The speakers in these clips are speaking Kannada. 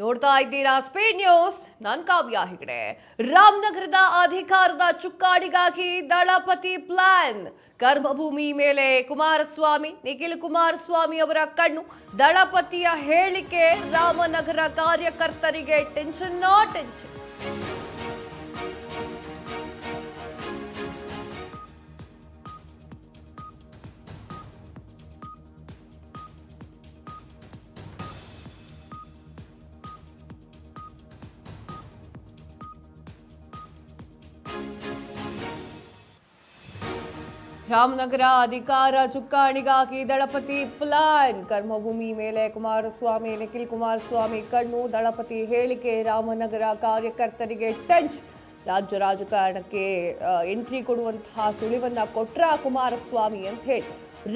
ನೋಡ್ತಾ ಇದ್ದೀರಾ ಸ್ಪೀಡ್ ನ್ಯೂಸ್. ನಾನು ಕಾವ್ಯ ಹೆಗಡೆ. ರಾಮನಗರದ ಅಧಿಕಾರದ ಚುಕ್ಕಾಣಿಗಾಗಿ ದಳಪತಿ ಪ್ಲಾನ್. ಕರ್ಮಭೂಮಿ ಮೇಲೆ ಕುಮಾರಸ್ವಾಮಿ, ನಿಖಿಲ್ ಕುಮಾರಸ್ವಾಮಿ ಅವರ ಕಣ್ಣು. ದಳಪತಿಯ ಹೇಳಿಕೆ ರಾಮನಗರ ಕಾರ್ಯಕರ್ತರಿಗೆ ಟೆನ್ಷನ್ ಟೆನ್ಷನ್. ರಾಮನಗರ ಅಧಿಕಾರ ಚುಕ್ಕಾಣಿಗಾಗಿ ದಳಪತಿ ಪ್ಲಾನ್. ಕರ್ಮಭೂಮಿ ಮೇಲೆ ಕುಮಾರಸ್ವಾಮಿ, ನಿಖಿಲ್ ಕುಮಾರಸ್ವಾಮಿ ಕಣ್ಣು. ದಳಪತಿ ಹೇಳಿಕೆ ರಾಮನಗರ ಕಾರ್ಯಕರ್ತರಿಗೆ ಟೆನ್ಷನ್. ರಾಜ್ಯ ರಾಜಕಾರಣಕ್ಕೆ ಎಂಟ್ರಿ ಕೊಡುವಂತಹ ಸುಳಿವನ್ನ ಕೊಟ್ರ ಕುಮಾರಸ್ವಾಮಿ ಅಂತ ಹೇಳಿ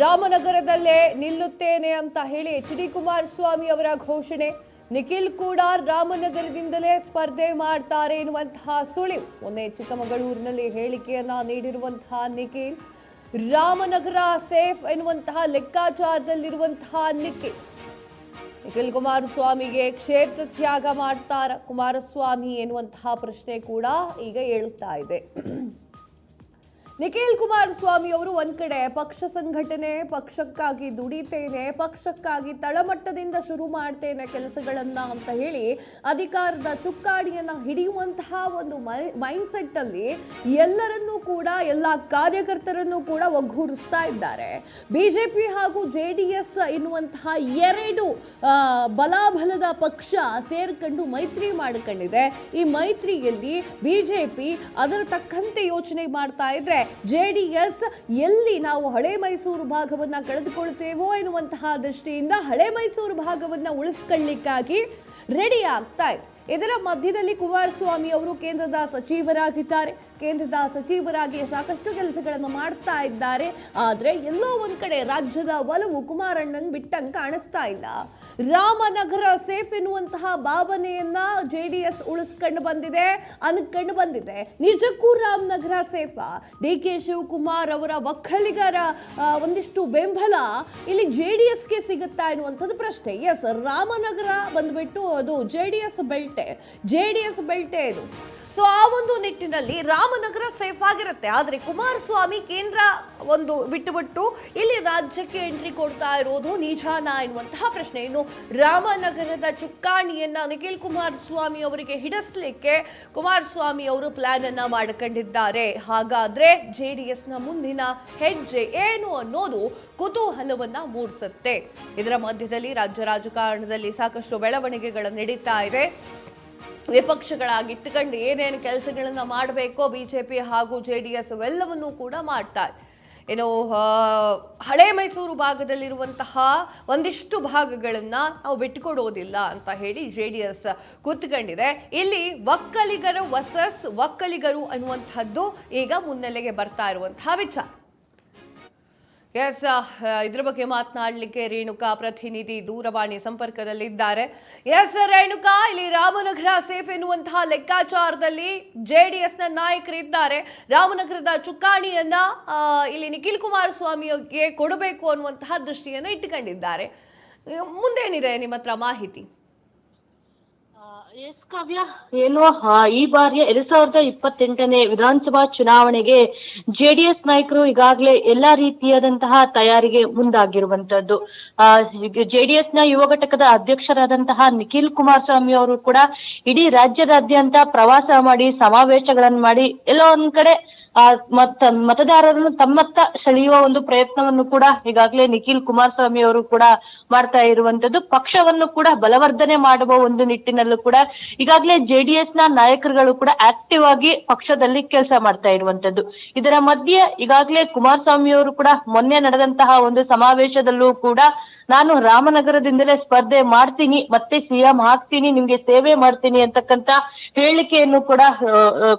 ರಾಮನಗರದಲ್ಲೇ ನಿಲ್ಲುತ್ತೇನೆ ಅಂತ ಹೇಳಿ ಎಚ್.ಡಿ. ಕುಮಾರಸ್ವಾಮಿ ಅವರ ಘೋಷಣೆ. ನಿಖಿಲ್ ಕೂಡ ರಾಮನಗರದಿಂದಲೇ ಸ್ಪರ್ಧೆ ಮಾಡ್ತಾರೆ ಎನ್ನುವಂತಹ ಸುಳಿವು. ಮೊನ್ನೆ ಚಿಕ್ಕಮಗಳೂರಿನಲ್ಲಿ ಹೇಳಿಕೆಯನ್ನ ನೀಡಿರುವಂತಹ ನಿಖಿಲ್ ರಾಮನಗರ ಸೇಫ್ ಎನ್ನುವಂತಹ ಲೆಕ್ಕಾಚಾರದಲ್ಲಿರುವಂತಹ ನಿಖಿಲ್ ಕುಮಾರಸ್ವಾಮಿಗೆ ಕ್ಷೇತ್ರ ತ್ಯಾಗ ಮಾಡ್ತಾರ ಕುಮಾರಸ್ವಾಮಿ ಎನ್ನುವಂತಹ ಪ್ರಶ್ನೆ ಕೂಡ ಈಗ ಏಳುತ್ತಾ ಇದೆ. ನಿಖಿಲ್ ಕುಮಾರಸ್ವಾಮಿ ಅವರು ಒಂದ್ ಕಡೆ ಪಕ್ಷ ಸಂಘಟನೆ, ಪಕ್ಷಕ್ಕಾಗಿ ದುಡಿತೇನೆ, ಪಕ್ಷಕ್ಕಾಗಿ ತಳಮಟ್ಟದಿಂದ ಶುರು ಮಾಡ್ತೇನೆ ಕೆಲಸಗಳನ್ನ ಅಂತ ಹೇಳಿ ಅಧಿಕಾರದ ಚುಕ್ಕಾಣಿಯನ್ನ ಹಿಡಿಯುವಂತಹ ಒಂದು ಮೈಂಡ್ ಸೆಟ್ ಅಲ್ಲಿ ಎಲ್ಲರನ್ನೂ ಕೂಡ, ಎಲ್ಲ ಕಾರ್ಯಕರ್ತರನ್ನು ಕೂಡ ಒಗ್ಗೂಡಿಸ್ತಾ ಇದ್ದಾರೆ. ಬಿಜೆಪಿ ಹಾಗೂ JDS ಎನ್ನುವಂತಹ ಎರಡು ಬಲಾಬಲದ ಪಕ್ಷ ಸೇರ್ಕೊಂಡು ಮೈತ್ರಿ ಮಾಡಿಕೊಂಡಿದೆ. ಈ ಮೈತ್ರಿಯಲ್ಲಿ ಬಿಜೆಪಿ ಅದರ ತಕ್ಕಂತೆ ಯೋಚನೆ ಮಾಡ್ತಾ ಇದ್ರೆ JDS ಎಲ್ಲಿ ನಾವು ಹಳೆ ಮೈಸೂರು ಭಾಗವನ್ನ ಕಳೆದುಕೊಳ್ತೇವೋ ಎನ್ನುವಂತಹ ದೃಷ್ಟಿಯಿಂದ ಹಳೆ ಮೈಸೂರು ಭಾಗವನ್ನ ಉಳಿಸ್ಕೊಳ್ಳಿಕ್ಕಾಗಿ ರೆಡಿ ಆಗ್ತಾ ಇದೆ. ಇದರ ಮಧ್ಯದಲ್ಲಿ ಕುಮಾರಸ್ವಾಮಿ ಅವರು ಕೇಂದ್ರದ ಸಚಿವರಾಗಿದ್ದಾರೆ. ಕೇಂದ್ರದ ಸಚಿವರಾಗಿ ಸಾಕಷ್ಟು ಕೆಲಸಗಳನ್ನು ಮಾಡ್ತಾ ಇದ್ದಾರೆ. ಆದರೆ ಎಲ್ಲೋ ಒಂದ್ ಕಡೆ ರಾಜ್ಯದ ಒಲವು ಕುಮಾರಣ್ಣನ್ ಬಿಟ್ಟಂಗೆ ಕಾಣಿಸ್ತಾ ಇಲ್ಲ. ರಾಮನಗರ ಸೇಫ್ ಎನ್ನುವಂತಹ ಭಾವನೆಯನ್ನ JDS ಉಳಿಸ್ಕೊಂಡು ಬಂದಿದೆ, ಅನ್ಕೊಂಡು ಬಂದಿದೆ. ನಿಜಕ್ಕೂ ರಾಮನಗರ ಸೇಫಾ? DK ಶಿವಕುಮಾರ್ ಅವರ ಒಕ್ಕಲಿಗರ ಒಂದಿಷ್ಟು ಬೆಂಬಲ ಇಲ್ಲಿ JDSಗೆ ಸಿಗುತ್ತಾ ಎನ್ನುವಂಥದ್ದು ಪ್ರಶ್ನೆ. ಎಸ್, ರಾಮನಗರ ಬಂದ್ಬಿಟ್ಟು ಅದು JDS ಬೆಲ್ಟೆ ಇದು. ಸೊ ಆ ಒಂದು ನಿಟ್ಟಿನಲ್ಲಿ ರಾಮನಗರ ಸೇಫ್ ಆಗಿರುತ್ತೆ. ಆದರೆ ಕುಮಾರಸ್ವಾಮಿ ಕೇಂದ್ರ ಒಂದು ಬಿಟ್ಟು ಇಲ್ಲಿ ರಾಜ್ಯಕ್ಕೆ ಎಂಟ್ರಿ ಕೊಡ್ತಾ ಇರೋದು ನಿಜಾನ ಎನ್ನುವಂತಹ ಪ್ರಶ್ನೆ. ಇನ್ನು ರಾಮನಗರದ ಚುಕ್ಕಾಣಿಯನ್ನ ನಿಖಿಲ್ ಕುಮಾರಸ್ವಾಮಿ ಅವರಿಗೆ ಹಿಡಿಸ್ಲಿಕ್ಕೆ ಕುಮಾರಸ್ವಾಮಿ ಅವರು ಪ್ಲಾನ್ ಅನ್ನ ಮಾಡಿಕೊಂಡಿದ್ದಾರೆ. ಹಾಗಾದ್ರೆ JDSನ ಮುಂದಿನ ಹೆಜ್ಜೆ ಏನು ಅನ್ನೋದು ಕುತೂಹಲವನ್ನ ಮೂಡಿಸುತ್ತೆ. ಇದರ ಮಧ್ಯದಲ್ಲಿ ರಾಜ್ಯ ರಾಜಕಾರಣದಲ್ಲಿ ಸಾಕಷ್ಟು ಬೆಳವಣಿಗೆಗಳು ನಡೀತಾ ಇದೆ. ವಿಪಕ್ಷಗಳಾಗಿಟ್ಟುಕೊಂಡು ಏನೇನು ಕೆಲಸಗಳನ್ನ ಮಾಡಬೇಕೋ ಬಿಜೆಪಿ ಹಾಗೂ JDS ಅವೆಲ್ಲವನ್ನೂ ಕೂಡ ಮಾಡ್ತಾರೆ. ಏನು ಹಳೆ ಮೈಸೂರು ಭಾಗದಲ್ಲಿರುವಂತಹ ಒಂದಿಷ್ಟು ಭಾಗಗಳನ್ನ ನಾವು ಬಿಟ್ಟುಕೊಡೋದಿಲ್ಲ ಅಂತ ಹೇಳಿ JDS ಕೂತ್ಕೊಂಡಿದೆ. ಇಲ್ಲಿ ಒಕ್ಕಲಿಗರು ವರ್ಸಸ್ ಒಕ್ಕಲಿಗರು ಅನ್ನುವಂಥದ್ದು ಈಗ ಮುನ್ನೆಲೆಗೆ ಬರ್ತಾ ಇರುವಂತಹ ವಿಚಾರ. ಎಸ್, ಇದ್ರ ಬಗ್ಗೆ ಮಾತನಾಡಲಿಕ್ಕೆ ರೇಣುಕಾ ಪ್ರತಿನಿಧಿ ದೂರವಾಣಿ ಸಂಪರ್ಕದಲ್ಲಿದ್ದಾರೆ. ಎಸ್ ರೇಣುಕಾ, ಇಲ್ಲಿ ರಾಮನಗರ ಸೇಫ್ ಎನ್ನುವಂತಹ ಲೆಕ್ಕಾಚಾರದಲ್ಲಿ JDSನ ನಾಯಕರಿದ್ದಾರೆ. ರಾಮನಗರದ ಚುಕ್ಕಾಣಿಯನ್ನ ಇಲ್ಲಿ ನಿಖಿಲ್ ಕುಮಾರಸ್ವಾಮಿಗೆ ಕೊಡಬೇಕು ಅನ್ನುವಂತಹ ದೃಷ್ಟಿಯನ್ನು ಇಟ್ಟುಕೊಂಡಿದ್ದಾರೆ. ಮುಂದೇನಿದೆ ನಿಮ್ಮ ಹತ್ರ ಮಾಹಿತಿ? ಎಸ್ ಕಾವ್ಯ, ಏನು ಈ ಬಾರಿಯ 2028ನೇ ವಿಧಾನಸಭಾ ಚುನಾವಣೆಗೆ JDS ನಾಯಕರು ಈಗಾಗಲೇ ಎಲ್ಲಾ ರೀತಿಯಾದಂತಹ ತಯಾರಿಗೆ ಮುಂದಾಗಿರುವಂತದ್ದು. JDSನ ಯುವ ಘಟಕದ ಅಧ್ಯಕ್ಷರಾದಂತಹ ನಿಖಿಲ್ ಕುಮಾರಸ್ವಾಮಿ ಅವರು ಕೂಡ ಇಡೀ ರಾಜ್ಯದಾದ್ಯಂತ ಪ್ರವಾಸ ಮಾಡಿ, ಸಮಾವೇಶಗಳನ್ನು ಮಾಡಿ, ಎಲ್ಲೋ ಒಂದ್ ಕಡೆ ಮತದಾರರನ್ನು ತಮ್ಮತ್ತ ಸೆಳೆಯುವ ಒಂದು ಪ್ರಯತ್ನವನ್ನು ಕೂಡ ಈಗಾಗಲೇ ನಿಖಿಲ್ ಕುಮಾರಸ್ವಾಮಿ ಅವರು ಕೂಡ ಮಾಡ್ತಾ ಇರುವಂತದ್ದು. ಪಕ್ಷವನ್ನು ಕೂಡ ಬಲವರ್ಧನೆ ಮಾಡುವ ಒಂದು ನಿಟ್ಟಿನಲ್ಲೂ ಕೂಡ ಈಗಾಗಲೇ JDSನ ನಾಯಕರುಗಳು ಕೂಡ ಆಕ್ಟಿವ್ ಆಗಿ ಪಕ್ಷದಲ್ಲಿ ಕೆಲಸ ಮಾಡ್ತಾ ಇರುವಂತದ್ದು. ಇದರ ಮಧ್ಯೆ ಈಗಾಗಲೇ ಕುಮಾರಸ್ವಾಮಿ ಅವರು ಕೂಡ ಮೊನ್ನೆ ನಡೆದಂತಹ ಒಂದು ಸಮಾವೇಶದಲ್ಲೂ ಕೂಡ ನಾನು ರಾಮನಗರದಿಂದಲೇ ಸ್ಪರ್ಧೆ ಮಾಡ್ತೀನಿ, ಮತ್ತೆ CM ಆಗ್ತೀನಿ, ನಿಮ್ಗೆ ಸೇವೆ ಮಾಡ್ತೀನಿ ಅಂತಕ್ಕಂತ ಹೇಳಿಕೆಯನ್ನು ಕೂಡ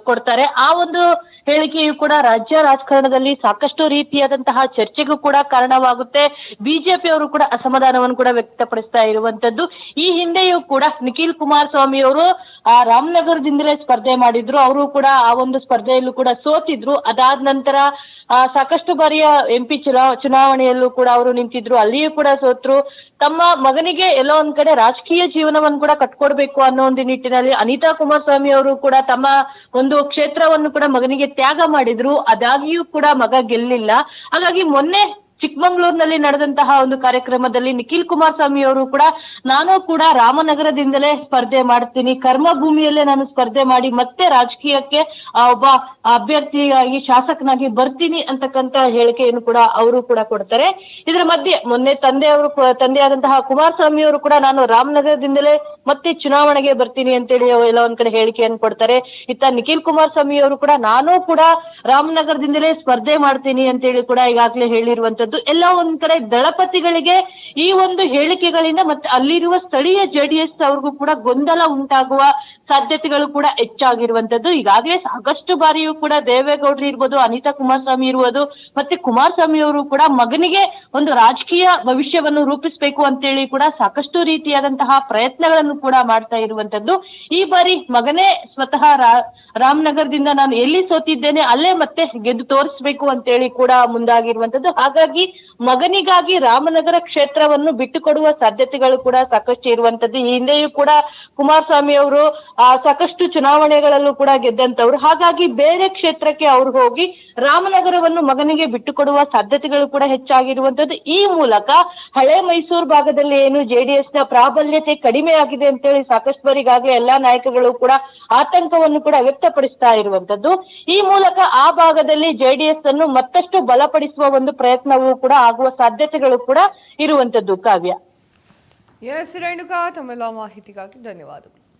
ಕೊಡ್ತಾರೆ. ಆ ಒಂದು ಹೇಳಿಕೆಯು ಕೂಡ ರಾಜ್ಯ ರಾಜಕಾರಣದಲ್ಲಿ ಸಾಕಷ್ಟು ರೀತಿಯಾದಂತಹ ಚರ್ಚೆಗೂ ಕೂಡ ಕಾರಣವಾಗುತ್ತೆ. ಬಿಜೆಪಿ ಅವರು ಕೂಡ ಅಸಮಾಧಾನವನ್ನು ಕೂಡ ವ್ಯಕ್ತಪಡಿಸ್ತಾ ಇರುವಂತದ್ದು. ಈ ಹಿಂದೆಯೂ ಕೂಡ ನಿಖಿಲ್ ಕುಮಾರಸ್ವಾಮಿ ಅವರು ರಾಮನಗರದಿಂದಲೇ ಸ್ಪರ್ಧೆ ಮಾಡಿದ್ರು. ಅವರು ಕೂಡ ಆ ಒಂದು ಸ್ಪರ್ಧೆಯಲ್ಲೂ ಕೂಡ ಸೋತಿದ್ರು. ಅದಾದ ನಂತರ ಸಾಕಷ್ಟು ಬಾರಿಯ MP ಚುನಾವಣೆಯಲ್ಲೂ ಕೂಡ ಅವರು ನಿಂತಿದ್ರು, ಅಲ್ಲಿಯೂ ಕೂಡ ಸೋತ್ರು. ತಮ್ಮ ಮಗನಿಗೆ ಎಲ್ಲೋ ಒಂದ್ ಕಡೆ ರಾಜಕೀಯ ಜೀವನವನ್ನು ಕೂಡ ಕಟ್ಕೊಡ್ಬೇಕು ಅನ್ನೋ ಒಂದು ನಿಟ್ಟಿನಲ್ಲಿ ಅನಿತಾ ಕುಮಾರಸ್ವಾಮಿ ಅವರು ಕೂಡ ತಮ್ಮ ಒಂದು ಕ್ಷೇತ್ರವನ್ನು ಕೂಡ ಮಗನಿಗೆ ತ್ಯಾಗ ಮಾಡಿದ್ರು. ಅದಾಗಿಯೂ ಕೂಡ ಮಗ ಗೆಲ್ಲಿಲ್ಲ. ಹಾಗಾಗಿ ಮೊನ್ನೆ ಚಿಕ್ಕಮಂಗ್ಳೂರಿನಲ್ಲಿ ನಡೆದಂತಹ ಒಂದು ಕಾರ್ಯಕ್ರಮದಲ್ಲಿ ನಿಖಿಲ್ ಕುಮಾರಸ್ವಾಮಿ ಅವರು ಕೂಡ ನಾನು ಕೂಡ ರಾಮನಗರದಿಂದಲೇ ಸ್ಪರ್ಧೆ ಮಾಡ್ತೀನಿ, ಕರ್ಮಭೂಮಿಯಲ್ಲೇ ನಾನು ಸ್ಪರ್ಧೆ ಮಾಡಿ ಮತ್ತೆ ರಾಜಕೀಯಕ್ಕೆ ಒಬ್ಬ ಅಭ್ಯರ್ಥಿಯಾಗಿ ಶಾಸಕನಾಗಿ ಬರ್ತೀನಿ ಅಂತಕ್ಕಂತ ಹೇಳಿಕೆಯನ್ನು ಕೂಡ ಅವರು ಕೂಡ ಕೊಡ್ತಾರೆ. ಇದರ ಮಧ್ಯೆ ಮೊನ್ನೆ ತಂದೆಯಾದಂತಹ ಕುಮಾರಸ್ವಾಮಿ ಅವರು ಕೂಡ ನಾನು ರಾಮನಗರದಿಂದಲೇ ಮತ್ತೆ ಚುನಾವಣೆಗೆ ಬರ್ತೀನಿ ಅಂತೇಳಿ ಎಲ್ಲ ಒಂದ್ ಕಡೆ ಹೇಳಿಕೆಯನ್ನು ಕೊಡ್ತಾರೆ. ಇತ್ತ ನಿಖಿಲ್ ಕುಮಾರಸ್ವಾಮಿ ಅವರು ಕೂಡ ನಾನು ಕೂಡ ರಾಮನಗರದಿಂದಲೇ ಸ್ಪರ್ಧೆ ಮಾಡ್ತೀನಿ ಅಂತೇಳಿ ಕೂಡ ಈಗಾಗಲೇ ಹೇಳಿರುವಂತದ್ದು. ಎಲ್ಲ ಒಂದ್ ಕಡೆ ದಳಪತಿಗಳಿಗೆ ಈ ಒಂದು ಹೇಳಿಕೆಗಳಿಂದ ಮತ್ತೆ ಅಲ್ಲಿರುವ ಸ್ಥಳೀಯ JDS ಅವ್ರಿಗೂ ಕೂಡ ಗೊಂದಲ ಉಂಟಾಗುವ ಸಾಧ್ಯತೆಗಳು ಕೂಡ ಹೆಚ್ಚಾಗಿರುವಂತದ್ದು. ಈಗಾಗಲೇ ಸಾಕಷ್ಟು ಬಾರಿಯೂ ಕೂಡ ದೇವೇಗೌಡರು ಇರ್ಬೋದು, ಅನಿತಾ ಕುಮಾರಸ್ವಾಮಿ ಇರ್ಬೋದು, ಮತ್ತೆ ಕುಮಾರಸ್ವಾಮಿ ಅವರು ಕೂಡ ಮಗನಿಗೆ ಒಂದು ರಾಜಕೀಯ ಭವಿಷ್ಯವನ್ನು ರೂಪಿಸಬೇಕು ಅಂತೇಳಿ ಕೂಡ ಸಾಕಷ್ಟು ರೀತಿಯಾದಂತಹ ಪ್ರಯತ್ನಗಳನ್ನು ಕೂಡ ಮಾಡ್ತಾ ಇರುವಂತದ್ದು. ಈ ಬಾರಿ ಮಗನೇ ಸ್ವತಃ ರಾಮನಗರದಿಂದ ನಾನು ಎಲ್ಲಿ ಸೋತಿದ್ದೇನೆ ಅಲ್ಲೇ ಮತ್ತೆ ಗೆದ್ದು ತೋರಿಸ್ಬೇಕು ಅಂತೇಳಿ ಕೂಡ ಮುಂದಾಗಿರುವಂತದ್ದು. ಹಾಗಾಗಿ ಮಗನಿಗಾಗಿ ರಾಮನಗರ ಕ್ಷೇತ್ರವನ್ನು ಬಿಟ್ಟುಕೊಡುವ ಸಾಧ್ಯತೆಗಳು ಕೂಡ ಸಾಕಷ್ಟು ಇರುವಂತದ್ದು. ಈ ಹಿಂದೆಯೂ ಕೂಡ ಕುಮಾರಸ್ವಾಮಿ ಅವರು ಸಾಕಷ್ಟು ಚುನಾವಣೆಗಳಲ್ಲೂ ಕೂಡ ಗೆದ್ದಂತವ್ರು. ಹಾಗಾಗಿ ಬೇರೆ ಕ್ಷೇತ್ರಕ್ಕೆ ಅವ್ರು ಹೋಗಿ ರಾಮನಗರವನ್ನು ಮಗನಿಗೆ ಬಿಟ್ಟುಕೊಡುವ ಸಾಧ್ಯತೆಗಳು ಕೂಡ ಹೆಚ್ಚಾಗಿರುವಂತದ್ದು. ಈ ಮೂಲಕ ಹಳೆ ಮೈಸೂರು ಭಾಗದಲ್ಲಿ ಏನು JDS ನ ಪ್ರಾಬಲ್ಯತೆ ಕಡಿಮೆ ಆಗಿದೆ ಅಂತೇಳಿ ಸಾಕಷ್ಟು ಬಾರಿಗಾಗಲೇ ಎಲ್ಲಾ ನಾಯಕಗಳು ಕೂಡ ಆತಂಕವನ್ನು ಕೂಡ ವ್ಯಕ್ತಪಡಿಸ್ತಾ ಇರುವಂತದ್ದು. ಈ ಮೂಲಕ ಆ ಭಾಗದಲ್ಲಿ JDS ಅನ್ನು ಮತ್ತಷ್ಟು ಬಲಪಡಿಸುವ ಒಂದು ಪ್ರಯತ್ನವೂ ಕೂಡ ಆಗುವ ಸಾಧ್ಯತೆಗಳು ಕೂಡ ಇರುವಂತದ್ದು. ಕಾವ್ಯ. ಎಸ್ ರೇಣುಕಾ, ತಮ್ಮೆಲ್ಲ ಮಾಹಿತಿಗಾಗಿ ಧನ್ಯವಾದಗಳು.